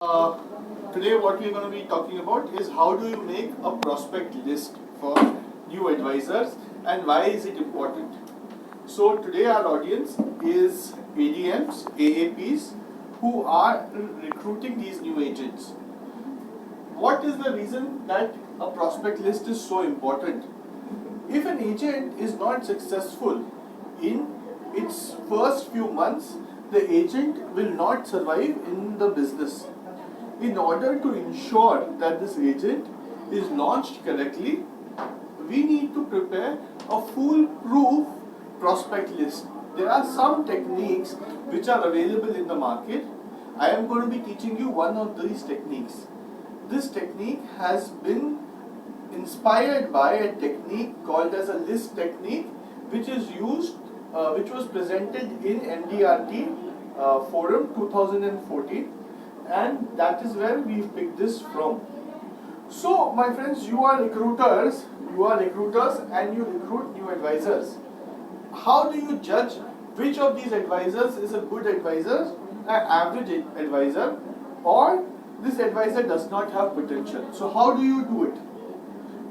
Uh, Today what we're going to be talking about is how do you make a prospect list for new advisors and why is it important. So today our audience is ADMs, AAPs who are recruiting these new agents. What is the reason that a prospect list is so important? If an agent is not successful in its first few months, the agent will not survive in the business. In order to ensure that this agent is launched correctly, we need to prepare a foolproof prospect list. There are some techniques which are available in the market. I am going to be teaching you one of these techniques. This technique has been inspired by a technique called as a list technique, which is used, which was presented in MDRT Forum 2014, and that is where we've picked this from. So, my friends, you are recruiters and you recruit new advisors. How do you judge which of these advisors is a good advisor, an average advisor, or this advisor does not have potential? So, how do you do it?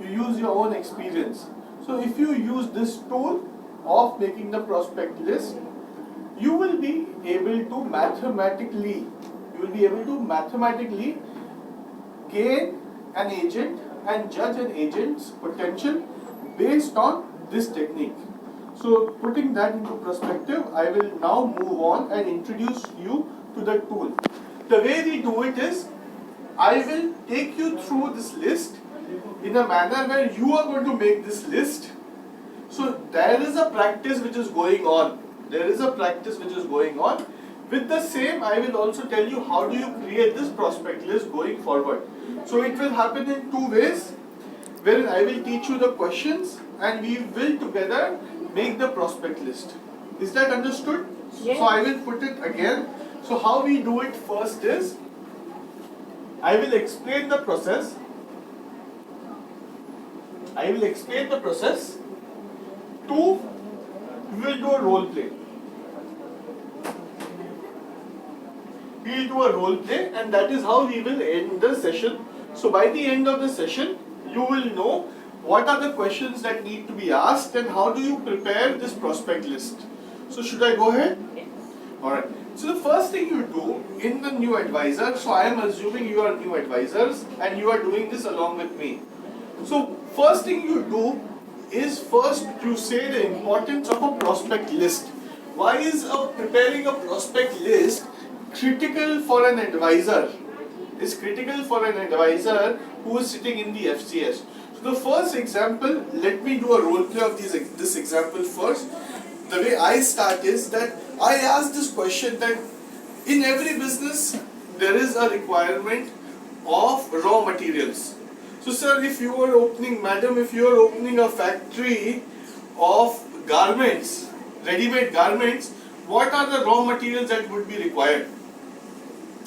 You use your own experience. So, if you use this tool of making the prospect list, you will be able to mathematically gain an agent and judge an agent's potential based on this technique. So putting that into perspective, I will now move on and introduce you to the tool. The way we do it is, I will take you through this list in a manner where you are going to make this list. So there is a practice which is going on. With the same, I will also tell you how do you create this prospect list going forward. So it will happen in two ways, wherein I will teach you the questions and we will together make the prospect list. Is that understood? Yes. So I will put it again. So how we do it first is, I will explain the process. Two, we will do a role play. We will do a role play, and that is how we will end the session. So by the end of the session, you will know what are the questions that need to be asked and how do you prepare this prospect list. So should I go ahead? Yes. Alright. So the first thing you do in the new advisor, so I am assuming you are new advisors and you are doing this along with me. So first thing you do is first you say the importance of a prospect list. Why is preparing a prospect list critical for an advisor? Is critical for an advisor who is sitting in the FCS. So the first example, let me do a role play of this example first. The way I start is that I ask this question that in every business there is a requirement of raw materials. So sir, if you are opening a factory of garments, ready-made garments, what are the raw materials that would be required?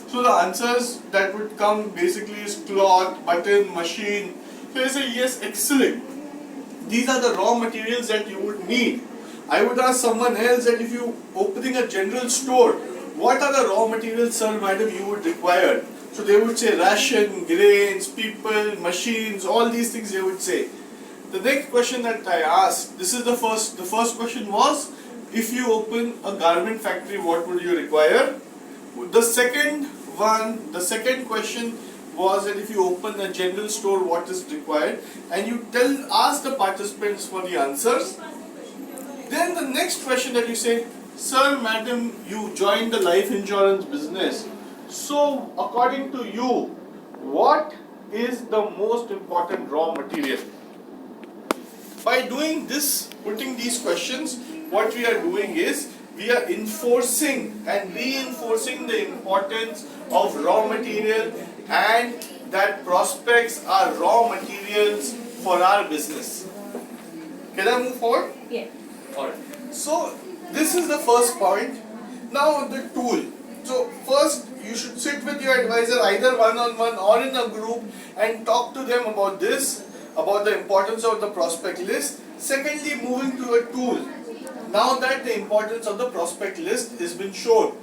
So the answers that would come basically is cloth, button, machine. So I say yes, excellent. These are the raw materials that you would need. I would ask someone else that if you opening a general store, what are the raw materials, sir, madam, you would require? So they would say ration, grains, people, machines, all these things they would say. The next question that I asked, the first question was, if you open a garment factory, what would you require? The second question was that if you open a general store, what is required? And you ask the participants for the answers. Then the next question that you say, sir, madam, you joined the life insurance business. So according to you, what is the most important raw material? By doing this, putting these questions, what we are doing is, we are enforcing and reinforcing the importance of raw material and that prospects are raw materials for our business. Can I move forward? Yes. Alright. So this is the first point. Now the tool. So first you should sit with your advisor either one-on-one or in a group and talk to them about this, about the importance of the prospect list. Secondly, moving to a tool. Now that the importance of the prospect list has been shown.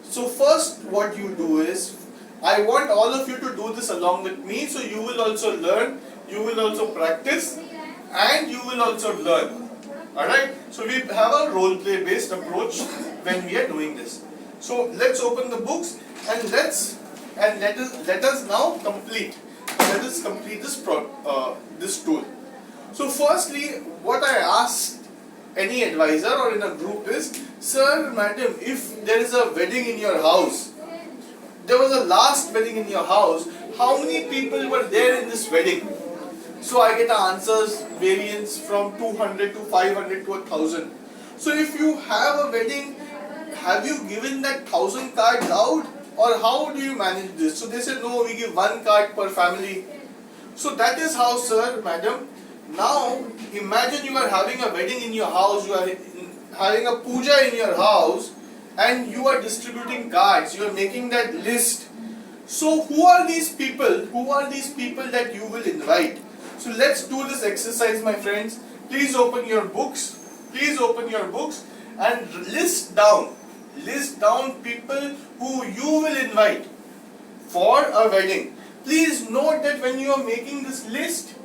So first what you do is, I I want all of you to do this along with me, so you will also learn, you will also practice, and you will also learn. Alright? So we have a role play based approach when we are doing this. So let's open the books and let us now complete. Let us complete this tool. So firstly, what I asked any advisor or in a group is, sir, madam, if there is a wedding in your house, there was a last wedding in your house, how many people were there in this wedding? So I get answers variance from 200 to 500 to 1000. So if you have a wedding, have you given that 1000 cards out, or how do you manage this? So they said, no, we give 1 card per family. So that is how, sir, madam. Now imagine you are having a wedding in your house, you are having a puja in your house, and you are distributing cards, you are making that list. So who are these people? Who are these people that you will invite? So let's do this exercise, my friends. Please open your books. Please open your books and list down people who you will invite for a wedding. Please note that when you are making this list,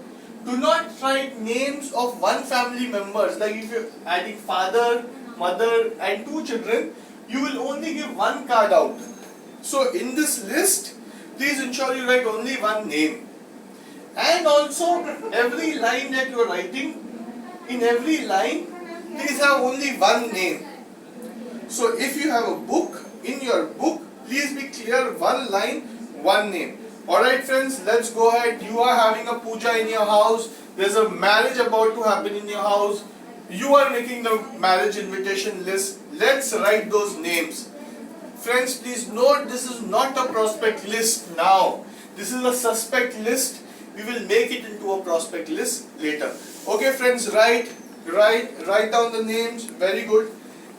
do not write names of one family members. Like if you're adding father, mother and 2 children, you will only give 1 card out. So in this list, please ensure you write only 1 name. And also, every line that you are writing, in every line, please have only 1 name. So if you have a book, in your book, please be clear, 1 line, 1 name. Alright friends, let's go ahead. You are having a puja in your house. There's a marriage about to happen in your house. You are making the marriage invitation list. Let's write those names. Friends, please note, this is not a prospect list now. This is a suspect list. We will make it into a prospect list later. Okay friends, write down the names. Very good.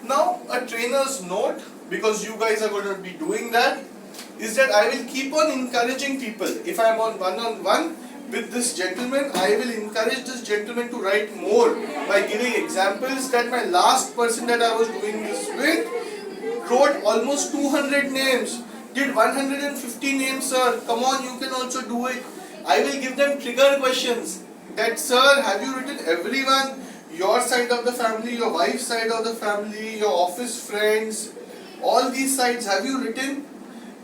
Now a trainer's note, because you guys are going to be doing that, is that I will keep on encouraging people. If I am on one-on-one with this gentleman, I will encourage this gentleman to write more by giving examples. That my last person that I was doing this with wrote almost 200 names, did 150 names, sir. Come on, you can also do it. I will give them trigger questions. That, sir, have you written everyone? Your side of the family, your wife's side of the family, your office friends, all these sides, have you written?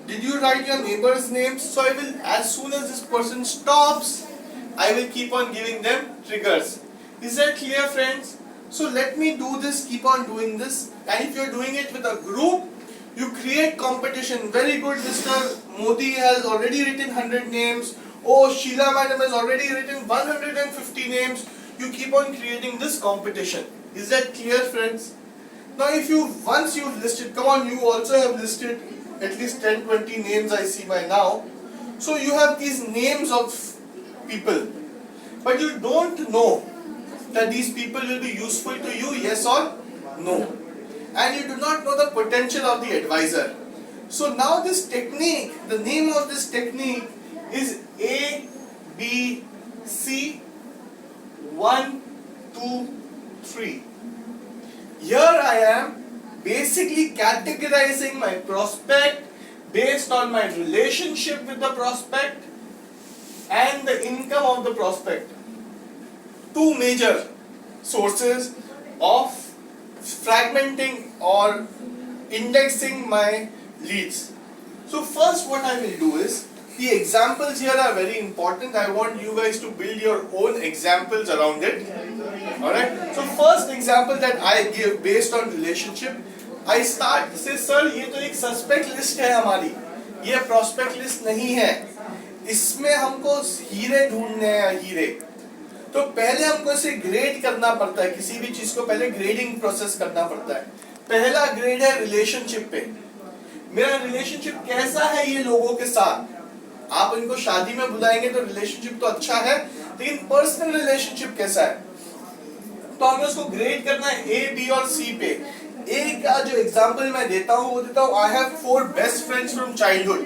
Did you write your neighbor's names? So I will, as soon as this person stops, I will keep on giving them triggers. Is that clear, friends? So let me do this, keep on doing this. And if you are doing it with a group, you create competition. Very good, Mr. Modi has already written 100 names. Oh, Sheila madam has already written 150 names. You keep on creating this competition. Is that clear, friends? Now once you've listed, come on, you also have listed at least 10-20 names I see by now. So you have these names of people, but you don't know that these people will be useful to you, yes or no. And you do not know the potential of the advisor. So now this technique, the name of this technique is A, B, C, 1, 2, 3. Here I am basically categorizing my prospect based on my relationship with the prospect and the income of the prospect. 2 major sources of fragmenting or indexing my leads. So first what I will do is, the examples here are very important. I want you guys to build your own examples around it. Alright. So first example that I give based on relationship, I start say, sir, ये तो एक suspect list है हमारी, ये prospect list नहीं है. इसमें हमको हीरे ढूंढने हैं, हीरे. तो पहले हमको इसे ग्रेड करना पड़ता है. किसी भी चीज को पहले ग्रेडिंग प्रोसेस करना पड़ता है. पहला ग्रेड है रिलेशनशिप पे. मेरा रिलेशनशिप कैसा है ये लोगों के साथ. आप इनको शादी में बुलाएंगे तो रिलेशनशिप तो अच्छा है, लेकिन पर्सनल रिलेशनशिप कैसा है, तो हमें उसको ग्रेड करना है ए, बी और सी पे. ए का जो एग्जांपल मैं देता हूँ वो देता हूँ, I have 4 best friends from childhood.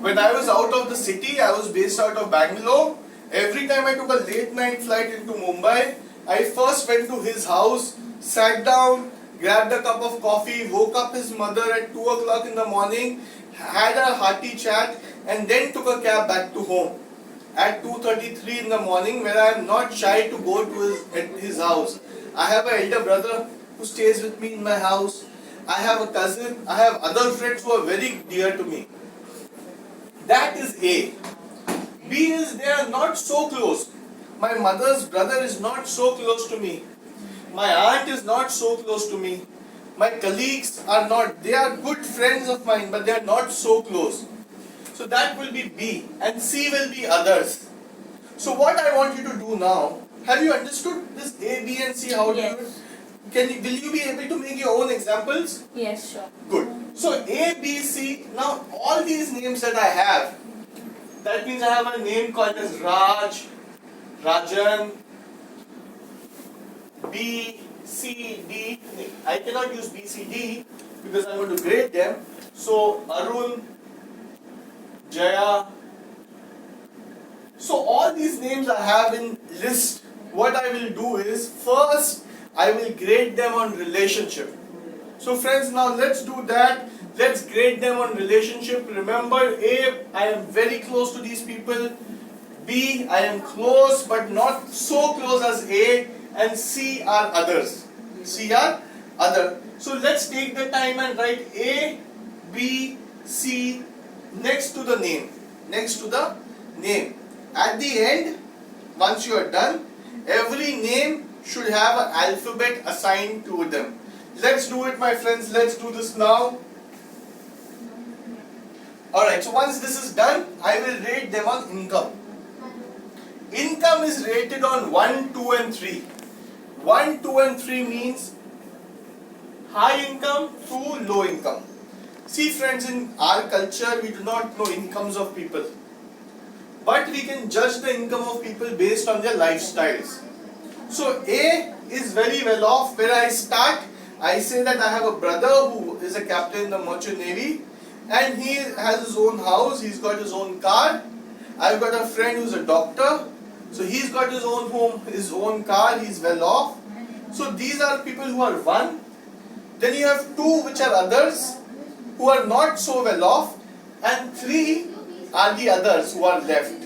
When I was out of the city, I was based out of Bangalore. Every time I took a late night flight into Mumbai, I first went to his house, sat down, grabbed a cup of coffee, woke up his mother at 2 o'clock in the morning, had a hearty chat, and then took a cab back to home at 2:33 in the morning, where I am not shy to go to his house. I have an elder brother who stays with me in my house. I have a cousin. I have other friends who are very dear to me. That is A. B is they are not so close. My mother's brother is not so close to me. My aunt is not so close to me. My colleagues are not, they are good friends of mine, but they are not so close. So that will be B, and C will be others. So what I want you to do now, have you understood this A, B and C, how to do it? Will you be able to make your own examples? Yes, sure. Good. So A, B, C, now all these names that I have, that means I have a name called as Raj, Rajan, B, C, D. I cannot use B, C, D because I'm going to grade them. So Arun, Jaya. So all these names I have in list. What I will do is first I will grade them on relationship. So friends, now let's do that. Let's grade them on relationship. Remember, A, I am very close to these people. B, I am close but not so close as A. And C are others. C are other. So let's take the time and write A, B, C next to the name. Next to the name. At the end, once you are done, every name should have an alphabet assigned to them. Let's do it, my friends. Let's do this now. Alright, so once this is done, I will rate them on income. Income is rated on 1, 2 and 3. 1, 2 and 3 means high income to low income. See friends, in our culture we do not know incomes of people. But we can judge the income of people based on their lifestyles. So A is very well off. Where I start, I say that I have a brother who is a captain in the Merchant Navy, and he has his own house, he's got his own car. I've got a friend who's a doctor, so he's got his own home, his own car, he's well off. So these are people who are 1. Then you have 2 which are others, who are not so well off, and 3 are the others who are left.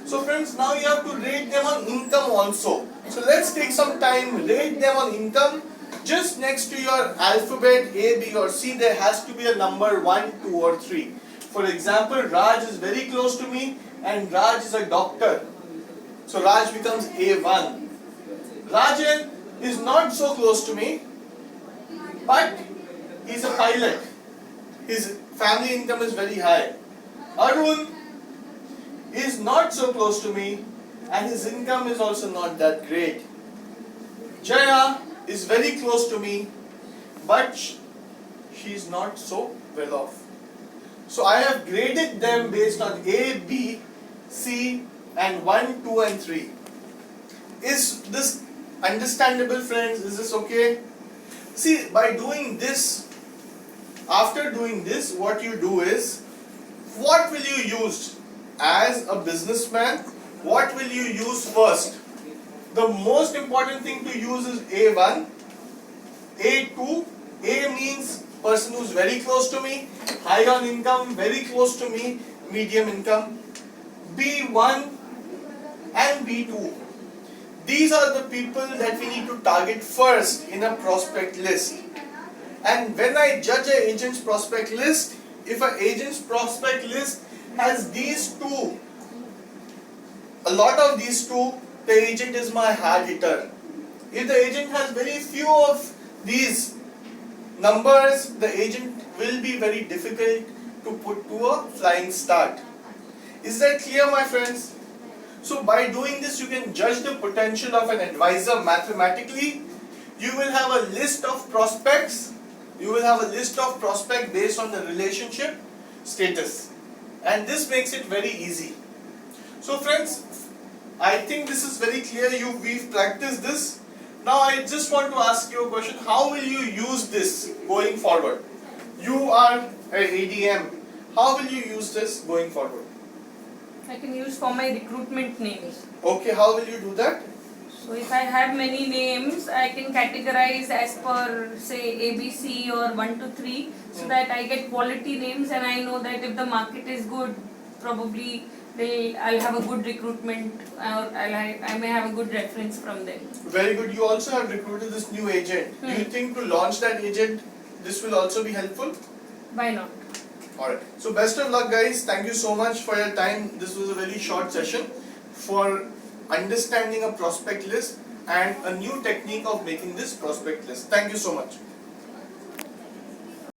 So friends, now you have to rate them on income also. So let's take some time, rate them on income. Just next to your alphabet A, B or C, there has to be a number 1, 2 or 3. For example, Raj is very close to me and Raj is a doctor. So Raj becomes A1. Rajan is not so close to me, but he's a pilot. His family income is very high. Arun is not so close to me and his income is also not that great. Jaya is very close to me, but she is not so well off. So I have graded them based on A, B, C and 1, 2 and 3. Is this understandable, friends? Is this okay? See, by doing this, after doing this, what you do is, what will you use as a businessman? What will you use first? The most important thing to use is A1, A2. A means person who's very close to me, high on income, very close to me, medium income. B1 and B2. These are the people that we need to target first in a prospect list. And when I judge an agent's prospect list, if an agent's prospect list has these 2, a lot of these 2, the agent is my hard hitter. If the agent has very few of these numbers, the agent will be very difficult to put to a flying start. Is that clear, my friends? So by doing this, you can judge the potential of an advisor mathematically. You will have a list of prospects. You will have a list of prospects based on the relationship status. And this makes it very easy. So friends, I think this is very clear. We've practiced this. Now I just want to ask you a question. How will you use this going forward? You are an ADM. How will you use this going forward? I can use for my recruitment names. Okay, how will you do that? So So if I have many names, I can categorize as per say ABC or 1 to 3, so that I get quality names and I know that if the market is good, probably I'll have a good recruitment or I may have a good reference from them. Very good. You also have recruited this new agent. Do you think to launch that agent, this will also be helpful? Why not? Alright. So best of luck, guys. Thank you so much for your time. This was a very short session for understanding a prospect list and a new technique of making this prospect list. Thank you so much.